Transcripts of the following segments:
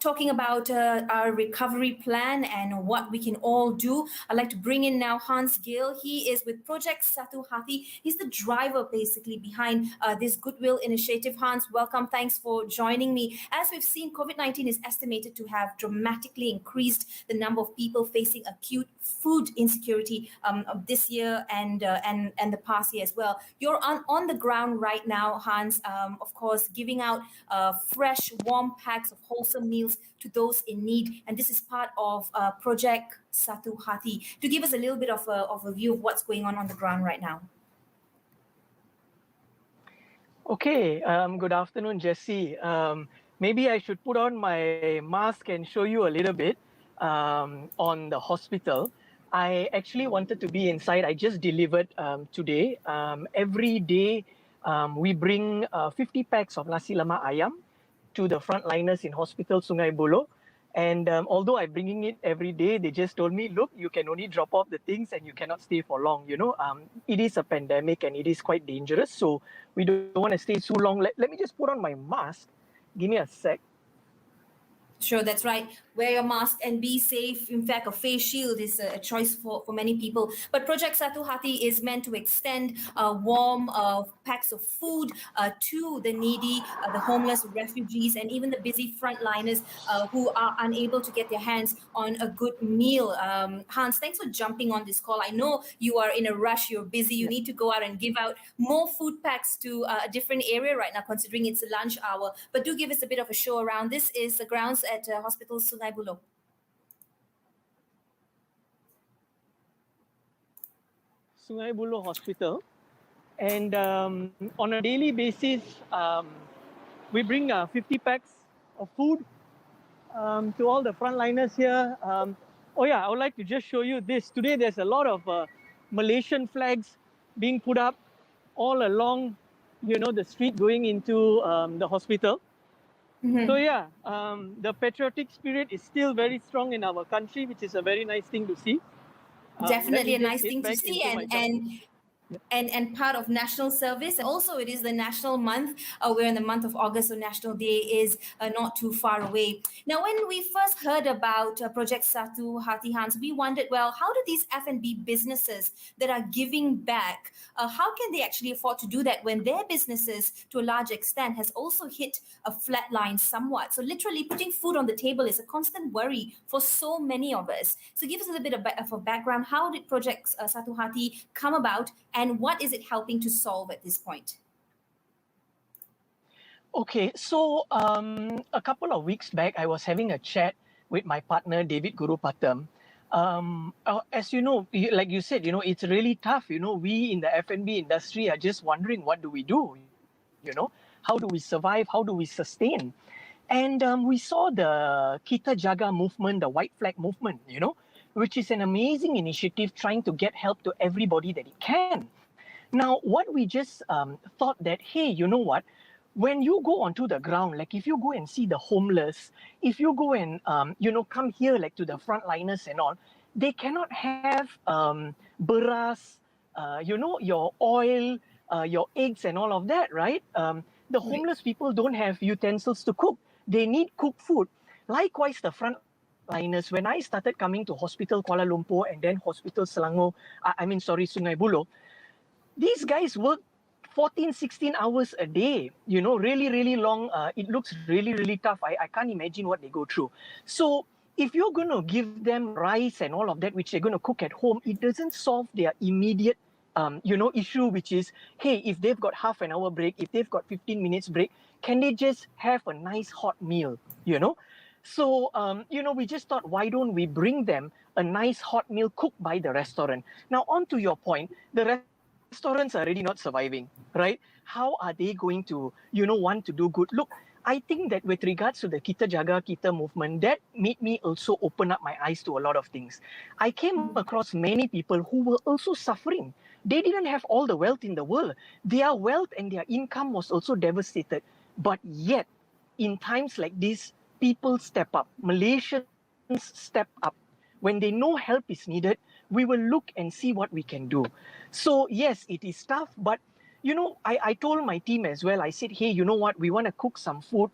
talking about our recovery plan and what we can all do. I'd like to bring in now Hans Gill. He is with Project Satu Hati. He's the driver basically behind this Goodwill initiative. Hans, welcome. Thanks for joining me. As we've seen, COVID-19 is estimated to have dramatically increased the number of people facing acute food insecurity of this year and the past year as well. You're on the ground right now, Hans, of course, giving out fresh, warm packs of wholesome meals to those in need. And this is part of Project Satu Hati. To give us a little bit of a view of what's going on the ground right now. Okay, good afternoon, Jesse. Maybe I should put on my mask and show you a little bit on the hospital. I actually wanted to be inside. I just delivered today. Every day, we bring 50 packs of nasi lemak ayam to the frontliners in Hospital Sungai Buloh. And although I'm bringing it every day, they just told me, look, you can only drop off the things and you cannot stay for long. You know, it is a pandemic and it is quite dangerous. So we don't want to stay too long. Let me just put on my mask. Give me a sec. Sure, that's right. Wear your mask and be safe. In fact, a face shield is a choice for many people. But Project Satu Hati is meant to extend warm packs of food to the needy, the homeless, refugees, and even the busy frontliners who are unable to get their hands on a good meal. Hans, thanks for jumping on this call. I know you are in a rush, you're busy, you need to go out and give out more food packs to a different area right now, considering it's a lunch hour. But do give us a bit of a show around. This is the grounds at Hospital Sungai Buloh. Sungai Buloh Hospital. And on a daily basis, we bring 50 packs of food to all the frontliners here. Oh yeah, I would like to just show you this. Today there's a lot of Malaysian flags being put up all along, you know, the street going into the hospital. Mm-hmm. So yeah, the patriotic spirit is still very strong in our country, which is a very nice thing to see. Definitely a nice thing to see, and part of national service. Also, it is the national month. We're in the month of August, so National Day is not too far away. Now, when we first heard about Project Satu Hati, Hans, we wondered, well, how do these F&B businesses that are giving back, how can they actually afford to do that when their businesses, to a large extent, has also hit a flat line somewhat? So literally putting food on the table is a constant worry for so many of us. So give us a little bit of a background. How did Project Satu Hati come about, and what is it helping to solve at this point? Okay, so a couple of weeks back, I was having a chat with my partner, David Guru Patam. As you know, like you said, you know, it's really tough. You know, we in the F&B industry are just wondering, what do we do? You know, how do we survive? How do we sustain? And we saw the Kita Jaga movement, the white flag movement, you know, which is an amazing initiative trying to get help to everybody that it can. Now, what we just thought that, hey, you know what? When you go onto the ground, like if you go and see the homeless, if you go and, you know, come here like to the frontliners and all, they cannot have beras, you know, your oil, your eggs and all of that, right? The homeless people don't have utensils to cook. They need cooked food. Likewise, the frontliners, when I started coming to Hospital Kuala Lumpur and then Hospital Selangor, Sungai Buloh, these guys work 14, 16 hours a day, you know, really, really long. It looks really, really tough. I can't imagine what they go through. So if you're going to give them rice and all of that, which they're going to cook at home, it doesn't solve their immediate, you know, issue, which is, hey, if they've got half an hour break, if they've got 15 minutes break, can they just have a nice hot meal, you know? So, you know, we just thought, why don't we bring them a nice hot meal cooked by the restaurant? Now, on to your point, the restaurants are already not surviving, right? How are they going to, you know, want to do good? Look, I think that with regards to the Kita Jaga Kita movement, that made me also open up my eyes to a lot of things. I came across many people who were also suffering. They didn't have all the wealth in the world. Their wealth and their income was also devastated. But yet, in times like this, people step up. Malaysians step up. When they know help is needed, we will look and see what we can do. So yes, it is tough, but you know, I told my team as well, I said, hey, you know what, we want to cook some food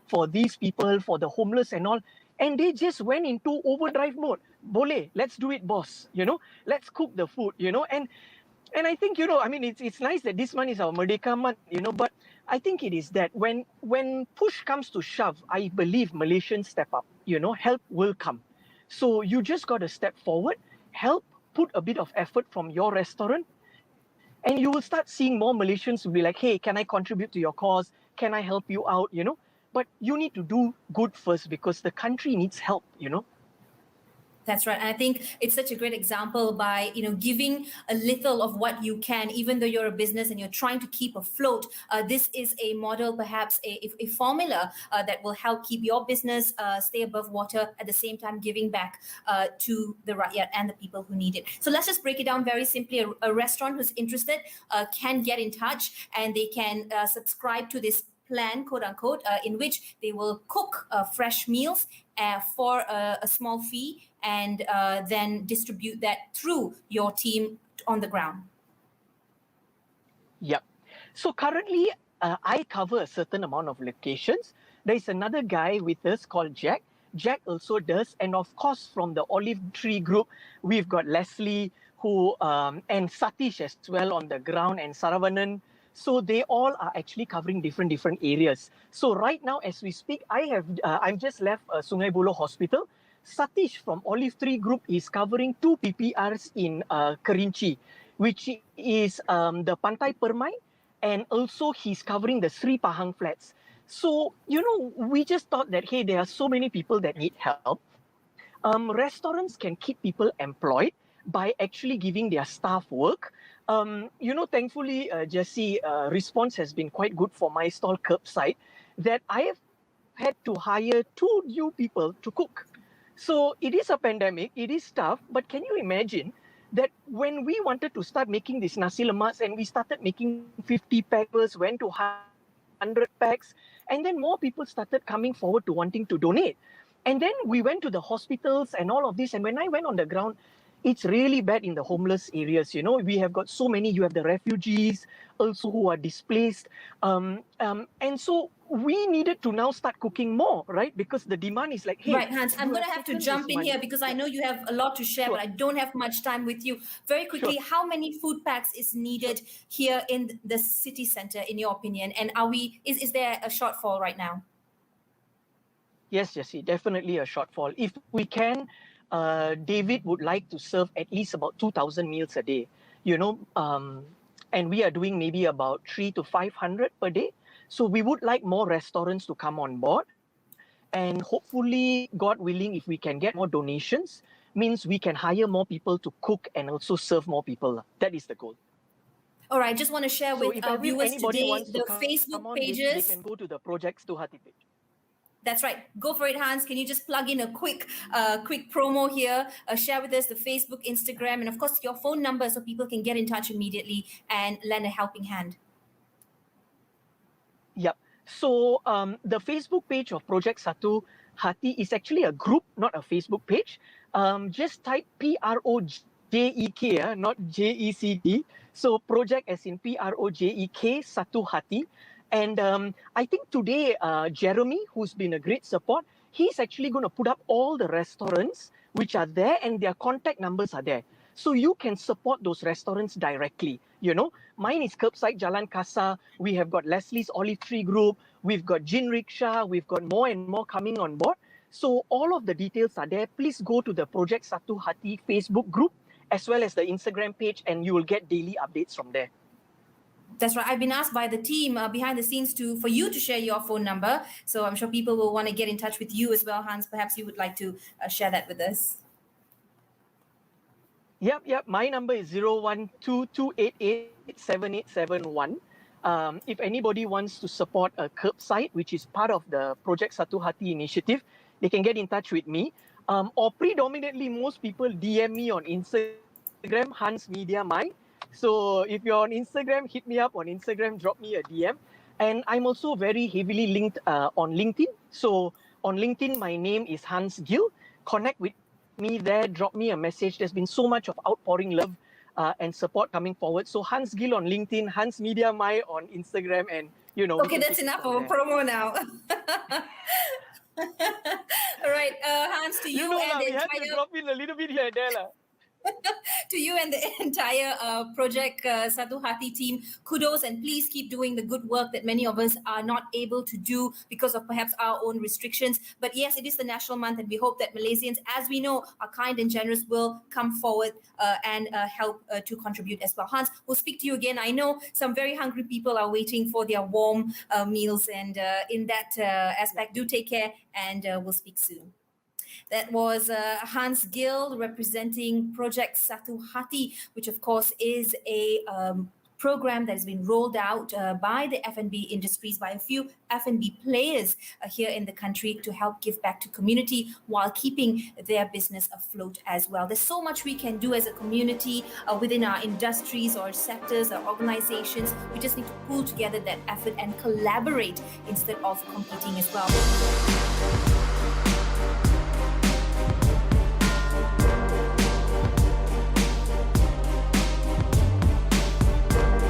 for these people, for the homeless and all. And they just went into overdrive mode. Boleh, let's do it, boss. Let's cook the food, and I think, I mean, it's nice that this month is our Merdeka month, but I think it is that when push comes to shove, I believe Malaysians step up, help will come. So you just got to step forward, help, put a bit of effort from your restaurant, and you will start seeing more Malaysians will be like, hey, can I contribute to your cause? Can I help you out? But you need to do good first because the country needs help, That's right. And I think it's such a great example by, giving a little of what you can, even though you're a business and you're trying to keep afloat. This is a model, perhaps a formula that will help keep your business stay above water, at the same time giving back to the rakyat and the people who need it. So let's just break it down very simply. A restaurant who's interested can get in touch, and they can subscribe to this plan, quote unquote, in which they will cook fresh meals for a small fee, and then distribute that through your team on the ground. Yep. So currently, I cover a certain amount of locations. There's another guy with us called Jack. Jack also does. And of course, from the Olive Tree Group, we've got Leslie who and Satish as well on the ground, and Saravanan. So they all are actually covering different areas. So right now, as we speak, I'm just left Sungai Buloh Hospital. Satish from Olive Tree Group is covering 2 PPRs in Kerinci, which is the Pantai Permai, and also he's covering the Sri Pahang flats. So, we just thought that, hey, there are so many people that need help. Restaurants can keep people employed by actually giving their staff work. Thankfully, Jesse, response has been quite good for my stall Curbside, that I have had to hire 2 new people to cook. So it is a pandemic, it is tough, but can you imagine that when we wanted to start making these nasi lemaks and we started making 50 packs, went to 100 packs, and then more people started coming forward to wanting to donate. And then we went to the hospitals and all of this, and when I went on the ground, it's really bad in the homeless areas. We have got so many. You have the refugees also who are displaced. And so we needed to now start cooking more, right? Because the demand is like, hey. Right, Hans, I'm going to have to jump in here because I know you have a lot to share, but I don't have much time with you. Very quickly, how many food packs is needed here in the city center, in your opinion? And is there a shortfall right now? Yes, Jesse, definitely a shortfall. If we can, David would like to serve at least about 2,000 meals a day, and we are doing maybe about 300 to 500 per day. So we would like more restaurants to come on board, and hopefully, God willing, if we can get more donations, means we can hire more people to cook and also serve more people. That is the goal. All right, just want to share with our viewers today the Facebook pages. They can go to the Project Satuhati page. That's right. Go for it, Hans. Can you just plug in a quick promo here? Share with us the Facebook, Instagram, and of course your phone number so people can get in touch immediately and lend a helping hand. Yep. So the Facebook page of Project Satuhati is actually a group, not a Facebook page. Just type PROJEK, not JECD. So project as in PROJEK Satuhati. And I think today, Jeremy, who's been a great support, he's actually going to put up all the restaurants which are there, and their contact numbers are there. So you can support those restaurants directly. Mine is Curbside Jalan Kasa. We have got Leslie's Olive Tree Group. We've got Jin Rickshaw. We've got more and more coming on board. So all of the details are there. Please go to the Project Satuhati Facebook group as well as the Instagram page, and you will get daily updates from there. That's right. I've been asked by the team behind the scenes for you to share your phone number. So I'm sure people will want to get in touch with you as well, Hans. Perhaps you would like to share that with us. Yep. My number is 012-288-7871. If anybody wants to support a Curbside, which is part of the Project Satuhati initiative, they can get in touch with me. Or predominantly, most people DM me on Instagram, Hans Media Mai. So if you're on Instagram, hit me up on Instagram, drop me a DM. And I'm also very heavily linked on LinkedIn. So on LinkedIn, my name is Hans Gill. Connect with me there, drop me a message. There's been so much of outpouring love and support coming forward. So Hans Gill on LinkedIn, Hans Media Mai on Instagram, and we Okay, can that's take it enough from of a there. promo now. All right, Hans, to you and the We had to entire drop in a little bit here and there. to you and the entire Project Satu Hati team, kudos, and please keep doing the good work that many of us are not able to do because of perhaps our own restrictions. But yes, it is the National Month, and we hope that Malaysians, as we know, are kind and generous, will come forward and help to contribute as well. Hans, we'll speak to you again. I know some very hungry people are waiting for their warm meals, and in that aspect, do take care, and we'll speak soon. That was Hans Gill representing Project Satu Hati, which of course is a program that has been rolled out by the F&B industries, by a few F&B players here in the country to help give back to community while keeping their business afloat as well. There's so much we can do as a community within our industries or sectors or organizations. We just need to pull together that effort and collaborate instead of competing as well.